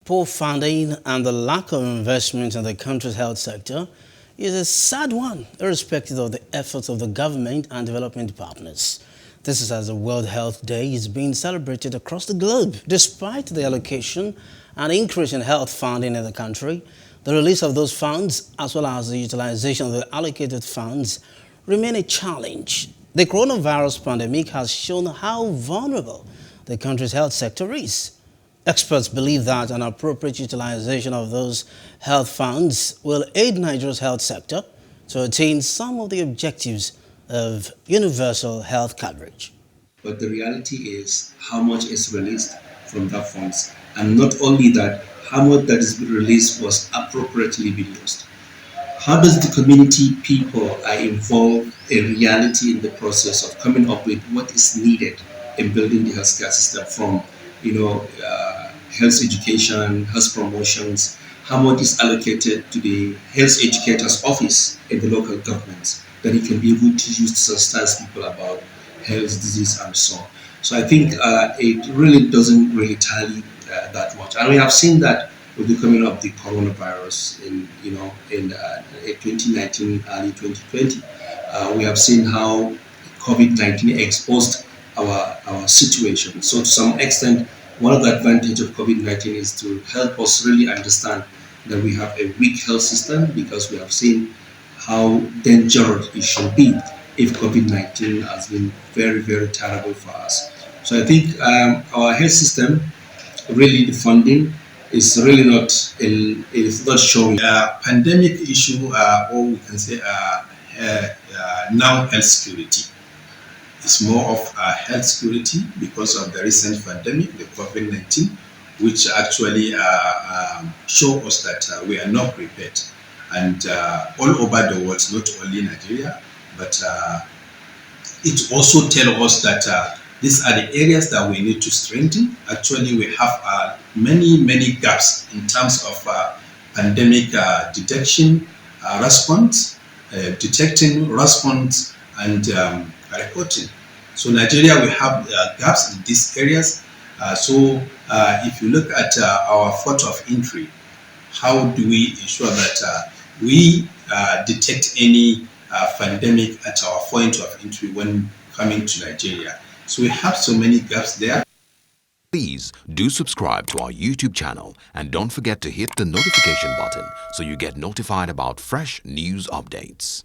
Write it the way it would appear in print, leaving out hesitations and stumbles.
Poor funding and the lack of investment in the country's health sector is a sad one, irrespective of the efforts of the government and development partners. This is as the World Health Day is being celebrated across the globe. Despite the allocation and increase in health funding in the country, the release of those funds, as well as the utilization of the allocated funds, remain a challenge. The coronavirus pandemic has shown how vulnerable the country's health sector is. Experts believe that an appropriate utilization of those health funds will aid Nigeria's health sector to attain some of the objectives of universal health coverage. But the reality is how much is released from that funds. And not only that, how much that is released was appropriately being used. How does the community people are involved in reality in the process of coming up with what is needed in building the healthcare system from, health education, health promotions, how much is allocated to the health educator's office in the local governments that he can be able to use to sensitize people about health, disease, and so on. So I think it really doesn't really tally that much, and we have seen that with the coming of the coronavirus in 2019, early 2020. We have seen how COVID-19 exposed our situation. So to some extent, one of the advantages of COVID-19 is to help us really understand that we have a weak health system, because we have seen how dangerous it should be if COVID-19 has been very, very terrible for us. So I think our health system, really the funding is really not showing. Pandemic issue, or we can say now health security. It's more of health security because of the recent pandemic, the COVID-19, which actually show us that we are not prepared. And all over the world, not only Nigeria, but it also tells us that these are the areas that we need to strengthen. Actually, we have many gaps in terms of pandemic detection, response, detecting, response, and reporting. So Nigeria, we have gaps in these areas. So if you look at our port of entry, how do we ensure that we detect any pandemic at our point of entry when coming to Nigeria? So we have so many gaps there. Please do subscribe to our YouTube channel and don't forget to hit the notification button so you get notified about fresh news updates.